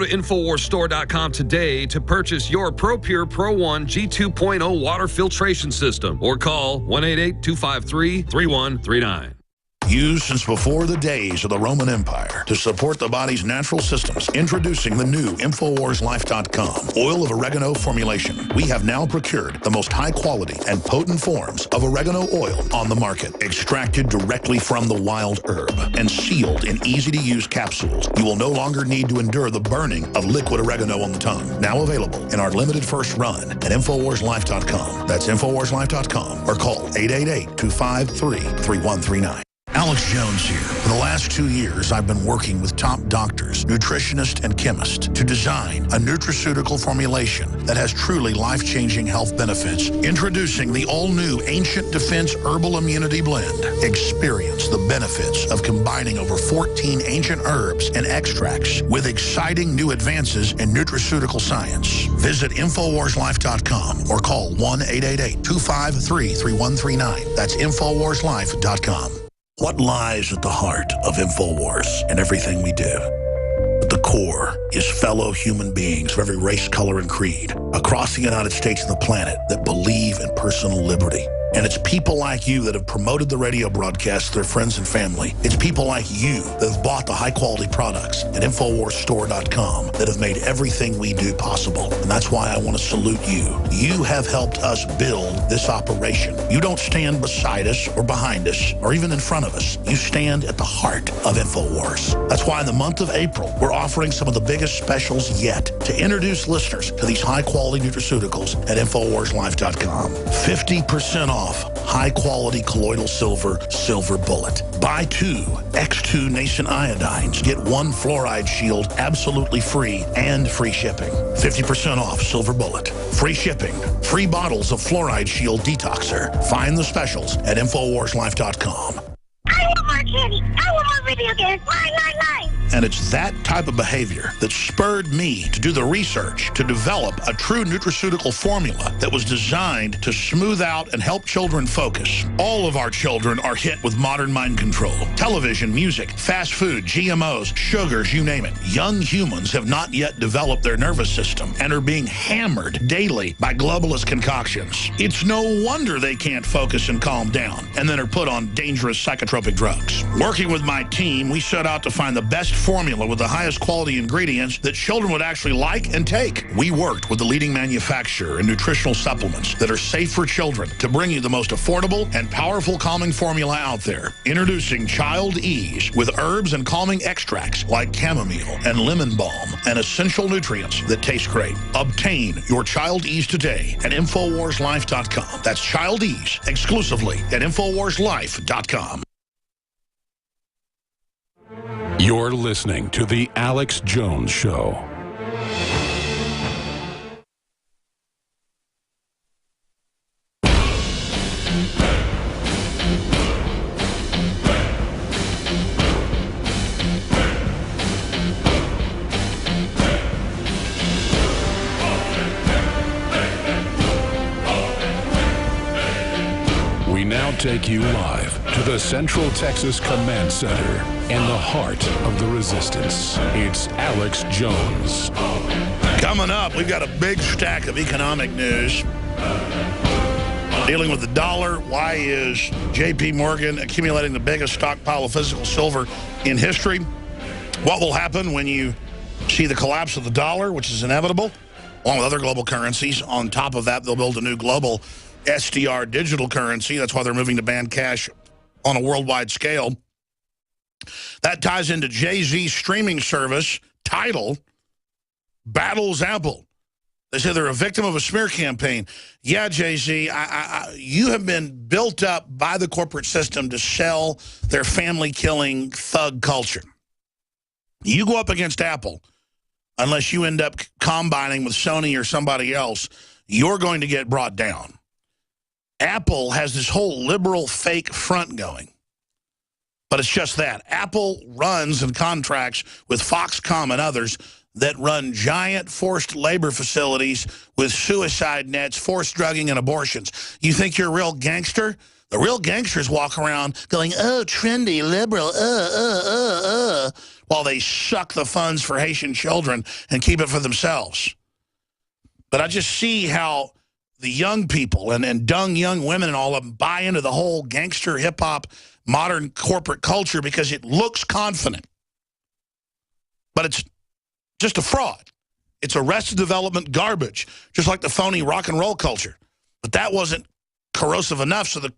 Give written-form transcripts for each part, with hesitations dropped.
to InfoWarsStore.com today to purchase your ProPure Pro 1 G2.0 water filtration system or call 1-888-253-3139. Used since before the days of the Roman Empire to support the body's natural systems. Introducing the new InfoWarsLife.com oil of oregano formulation. We have now procured the most high quality and potent forms of oregano oil on the market. Extracted directly from the wild herb and sealed in easy-to-use capsules. You will no longer need to endure the burning of liquid oregano on the tongue. Now available in our limited first run at InfoWarsLife.com. That's InfoWarsLife.com or call 888-253-3139. Alex Jones here. For the last 2 years, I've been working with top doctors, nutritionists, and chemists to design a nutraceutical formulation that has truly life-changing health benefits. Introducing the all-new Ancient Defense Herbal Immunity Blend. Experience the benefits of combining over 14 ancient herbs and extracts with exciting new advances in nutraceutical science. Visit InfoWarsLife.com or call 1-888-253-3139. That's InfoWarsLife.com. What lies at the heart of InfoWars and everything we do? At the core is fellow human beings of every race, color, and creed across the United States and the planet that believe in personal liberty. And it's people like you that have promoted the radio broadcast to their friends and family. It's people like you that have bought the high-quality products at InfoWarsStore.com that have made everything we do possible. And that's why I want to salute you. You have helped us build this operation. You don't stand beside us or behind us or even in front of us. You stand at the heart of InfoWars. That's why in the month of April, we're offering some of the biggest specials yet to introduce listeners to these high-quality nutraceuticals at InfoWarsLife.com. 50% off high-quality colloidal silver bullet. Buy 2 X2 nascent iodines. Get 1 fluoride shield absolutely free and free shipping. 50% off silver bullet. Free shipping. Free bottles of fluoride shield detoxer. Find the specials at InfoWarsLife.com. I want more candy. I want more video games. Why? And it's that type of behavior that spurred me to do the research to develop a true nutraceutical formula that was designed to smooth out and help children focus. All of our children are hit with modern mind control. Television, music, fast food, GMOs, sugars, you name it. Young humans have not yet developed their nervous system and are being hammered daily by globalist concoctions. It's no wonder they can't focus and calm down and then are put on dangerous psychotropic drugs. Working with my team, we set out to find the best formula with the highest quality ingredients that children would actually like and take. We worked with the leading manufacturer in nutritional supplements that are safe for children to bring you the most affordable and powerful calming formula out there. Introducing Child Ease with herbs and calming extracts like chamomile and lemon balm and essential nutrients that taste great. Obtain your Child Ease today at InfoWarsLife.com. That's Child Ease exclusively at InfoWarsLife.com. You're listening to The Alex Jones Show. We now take you live to the Central Texas Command Center in the heart of the resistance. It's Alex Jones. Coming up, we've got a big stack of economic news. Dealing with the dollar, why is J.P. Morgan accumulating the biggest stockpile of physical silver in history? What will happen when you see the collapse of the dollar, which is inevitable, along with other global currencies? On top of that, they'll build a new global SDR digital currency. That's why they're moving to ban cash on a worldwide scale. That ties into Jay-Z's streaming service, Tidal, battles Apple. They say they're a victim of a smear campaign. Yeah, Jay-Z, you have been built up by the corporate system to sell their family-killing thug culture. You go up against Apple, unless you end up combining with Sony or somebody else, you're going to get brought down. Apple has this whole liberal fake front going. But it's just that. Apple runs and contracts with Foxconn and others that run giant forced labor facilities with suicide nets, forced drugging, and abortions. You think you're a real gangster The real gangsters walk around going, oh, trendy, liberal, while they suck the funds for Haitian children and keep it for themselves. But I just see how the young people and young women and all of them buy into the whole gangster hip-hop modern corporate culture because it looks confident. But it's just a fraud. It's Arrested Development garbage, just like the phony rock and roll culture. But that wasn't corrosive enough, so the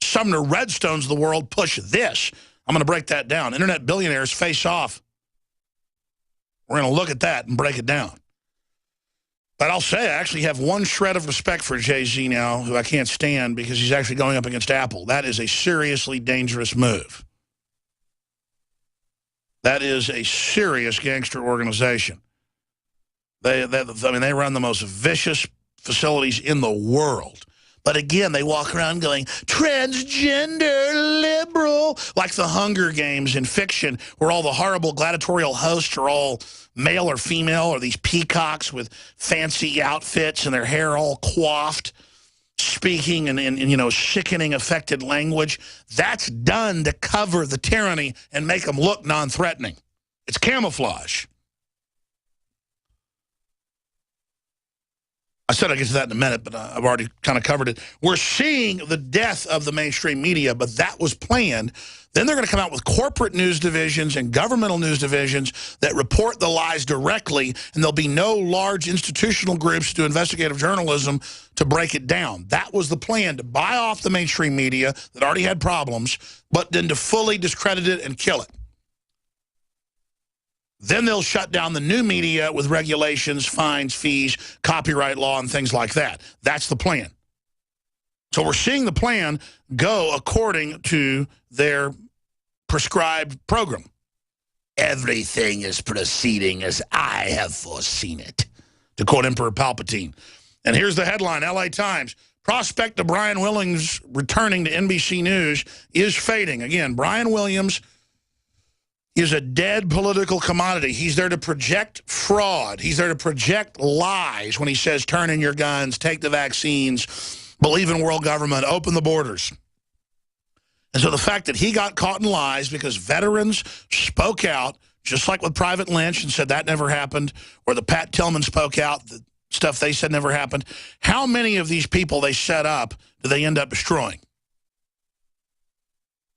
Sumner Redstones of the world push this. I'm going to break that down. Internet billionaires face off. We're going to look at that and break it down. But I'll say I actually have one shred of respect for Jay-Z now, who I can't stand because he's actually going up against Apple. That is a seriously dangerous move. That is a serious gangster organization. They run the most vicious facilities in the world. But again, they walk around going, transgender, liberal, like the Hunger Games in fiction, where all the horrible gladiatorial hosts are all male or female, or these peacocks with fancy outfits and their hair all coiffed, speaking in you know, sickening, affected language. That's done to cover the tyranny and make them look non-threatening. It's camouflage. I said I'd get to that in a minute, but I've already kind of covered it. We're seeing the death of the mainstream media, but that was planned. Then they're going to come out with corporate news divisions and governmental news divisions that report the lies directly, and there'll be no large institutional groups to do investigative journalism to break it down. That was the plan, to buy off the mainstream media that already had problems, but then to fully discredit it and kill it. Then they'll shut down the new media with regulations, fines, fees, copyright law, and things like that. That's the plan. So we're seeing the plan go according to their prescribed program. Everything is proceeding as I have foreseen it, to quote Emperor Palpatine. And here's the headline, LA Times. Prospect of Brian Williams returning to NBC News is fading. Again, Brian Williams is a dead political commodity. He's there to project fraud. He's there to project lies when he says, turn in your guns, take the vaccines, believe in world government, open the borders. And so the fact that he got caught in lies because veterans spoke out, just like with Private Lynch and said that never happened, or the Pat Tillman spoke out, the stuff they said never happened. How many of these people they set up do they end up destroying?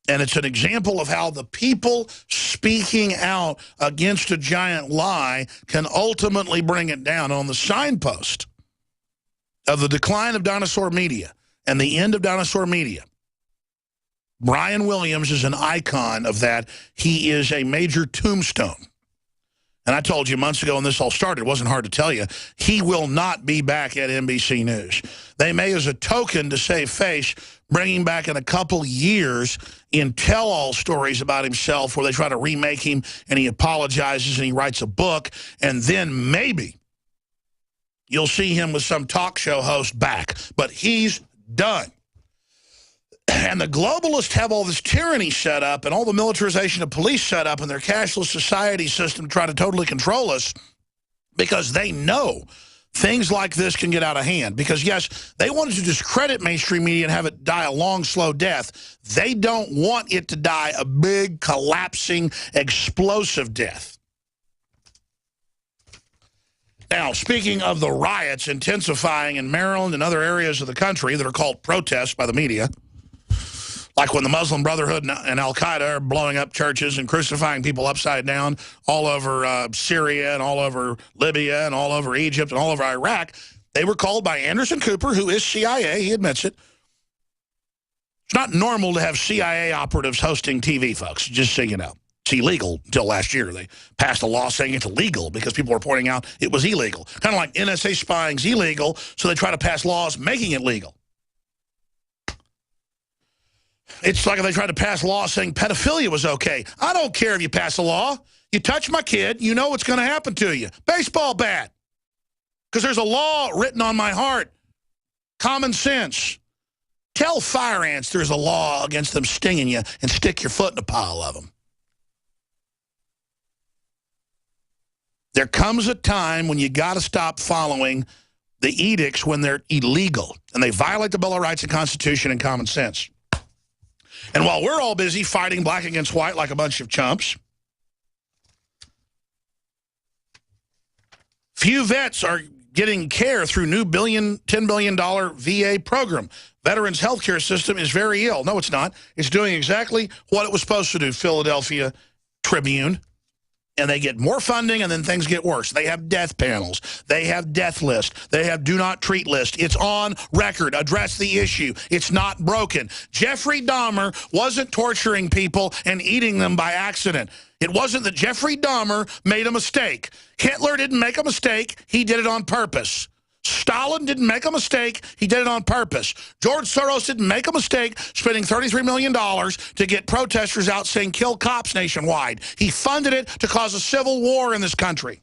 And it's an example of how the people speaking out against a giant lie can ultimately bring it down. On the signpost of the decline of dinosaur media and the end of dinosaur media, Brian Williams is an icon of that. He is a major tombstone. And I told you months ago when this all started, it wasn't hard to tell you, he will not be back at NBC News. They may, as a token to save face, bring him back in a couple years in tell-all stories about himself where they try to remake him and he apologizes and he writes a book, and then maybe you'll see him with some talk show host back. But he's done. And the globalists have all this tyranny set up and all the militarization of police set up and their cashless society system to try to totally control us because they know things like this can get out of hand. Because, yes, they wanted to discredit mainstream media and have it die a long, slow death. They don't want it to die a big, collapsing, explosive death. Now, speaking of the riots intensifying in Maryland and other areas of the country that are called protests by the media, like when the Muslim Brotherhood and Al-Qaeda are blowing up churches and crucifying people upside down all over Syria and all over Libya and all over Egypt and all over Iraq, they were called by Anderson Cooper, who is CIA, he admits it. It's not normal to have CIA operatives hosting TV, folks, just so you know. It's illegal until last year. They passed a law saying it's illegal because people were pointing out it was illegal. Kind of like NSA spying's illegal, so they try to pass laws making it legal. It's like if they tried to pass a law saying pedophilia was okay. I don't care if you pass a law. You touch my kid, you know what's going to happen to you. Baseball bat. Because there's a law written on my heart. Common sense. Tell fire ants there's a law against them stinging you and stick your foot in a pile of them. There comes a time when you got to stop following the edicts when they're illegal and they violate the Bill of Rights and Constitution and common sense. And while we're all busy fighting black against white like a bunch of chumps, few vets are getting care through new $10 billion VA program. Veterans healthcare system is very ill. No, it's not. It's doing exactly what it was supposed to do, Philadelphia Tribune. And they get more funding, and then things get worse. They have death panels. They have death list. They have do not treat list. It's on record. Address the issue. It's not broken. Jeffrey Dahmer wasn't torturing people and eating them by accident. It wasn't that Jeffrey Dahmer made a mistake. Hitler didn't make a mistake. He did it on purpose. Stalin didn't make a mistake. He did it on purpose. George Soros didn't make a mistake spending $33 million to get protesters out saying kill cops nationwide. He funded it to cause a civil war in this country.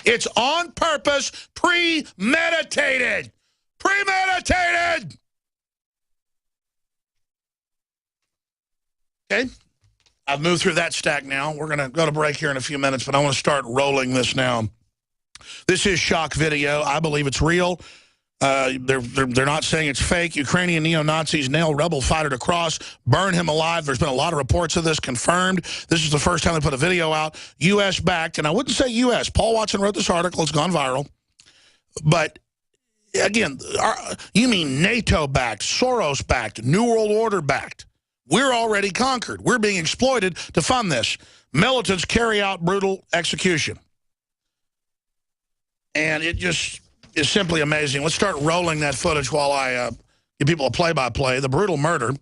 It's on purpose, premeditated. Premeditated! Okay? I've moved through that stack now. We're going to go to break here in a few minutes, but I want to start rolling this now. This is shock video. I believe it's real. They're not saying it's fake. Ukrainian neo-Nazis nail rebel fighter to cross, burn him alive. There's been a lot of reports of this confirmed. This is the first time they put a video out. U.S.-backed, and I wouldn't say U.S. Paul Watson wrote this article. It's gone viral. But, again, you mean NATO-backed, Soros-backed, New World Order-backed. We're already conquered. We're being exploited to fund this. Militants carry out brutal execution. And it just is simply amazing. Let's start rolling that footage while I give people a play-by-play. The brutal murder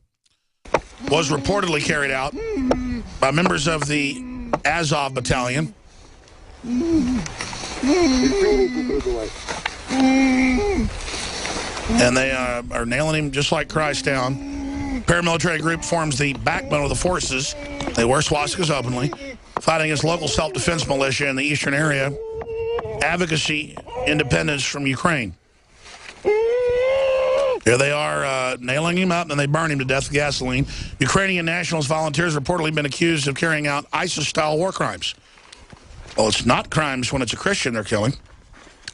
was reportedly carried out by members of the Azov battalion. And they are nailing him just like Christ down. Paramilitary group forms the backbone of the forces. They wear swastikas openly, fighting against local self-defense militia in the eastern area. Advocacy independence from Ukraine. Here they are nailing him up, and then they burn him to death with gasoline. Ukrainian nationalist volunteers reportedly been accused of carrying out ISIS-style war crimes. Well, it's not crimes when it's a Christian they're killing.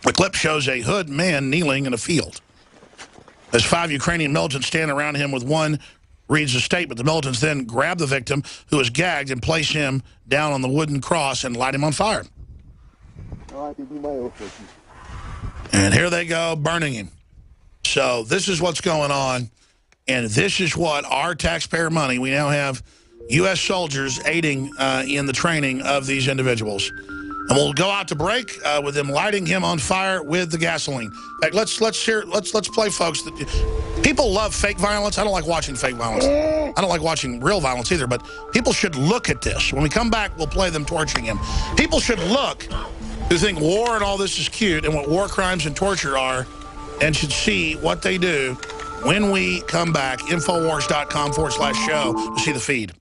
The clip shows a hood man kneeling in a field. As 5 Ukrainian militants stand around him with one reads a statement. The militants then grab the victim, who is gagged, and place him down on the wooden cross and light him on fire. And here they go, burning him. So this is what's going on, and this is what our taxpayer money, we now have U.S. soldiers aiding in the training of these individuals. And we'll go out to break with them lighting him on fire with the gasoline. In fact, let's play, folks. People love fake violence. I don't like watching fake violence. I don't like watching real violence either, but people should look at this. When we come back, we'll play them torturing him. People should look who think war and all this is cute and what war crimes and torture are, and should see what they do when we come back. Infowars.com/show to see the feed.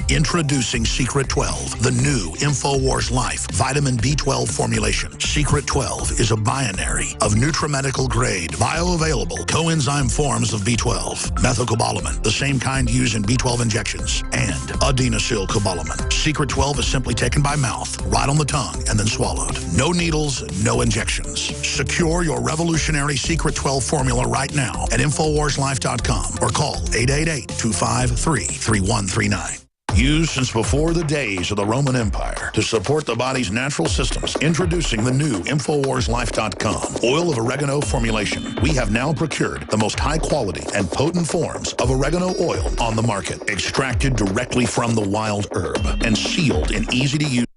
Introducing Secret 12, the new InfoWars Life vitamin B12 formulation. Secret 12 is a binary of nutramedical grade, bioavailable coenzyme forms of B12, methylcobalamin, the same kind used in B12 injections, and adenosylcobalamin. Secret 12 is simply taken by mouth, right on the tongue, and then swallowed. No needles, no injections. Secure your revolutionary Secret 12 formula right now at InfoWarsLife.com or call 888-253-3139. Used since before the days of the Roman Empire to support the body's natural systems. Introducing the new InfoWarsLife.com oil of oregano formulation. We have now procured the most high quality and potent forms of oregano oil on the market. Extracted directly from the wild herb and sealed in easy to use.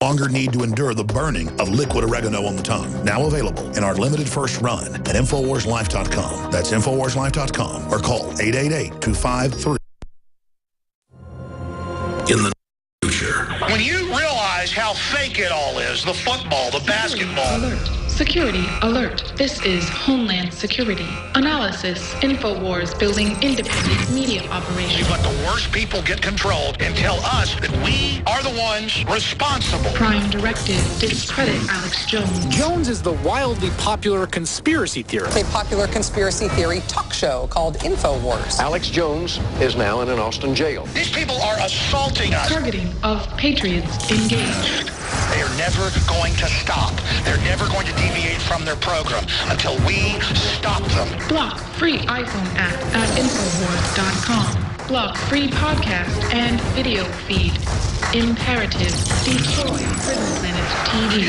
Longer need to endure the burning of liquid oregano on the tongue. Now available in our limited first run at InfoWarsLife.com. That's InfoWarsLife.com or call 888-253. In the future. When you realize how fake it all is, the football, the basketball. Alert. Security alert. This is Homeland Security. Analysis. InfoWars building independent media operation. We let the worst people get control and tell us that we are the ones responsible. Prime directive. Discredit Alex Jones. Jones is the wildly popular conspiracy theorist. A popular conspiracy theory talk show called InfoWars. Alex Jones is now in an Austin jail. These people are assaulting us. Targeting of patriots engaged. They are never going to stop. They're never going to deviate from their program until we stop them. Block free iPhone app at Infowars.com. Block free podcast and video feed. Imperative. Destroy Prison Planet TV.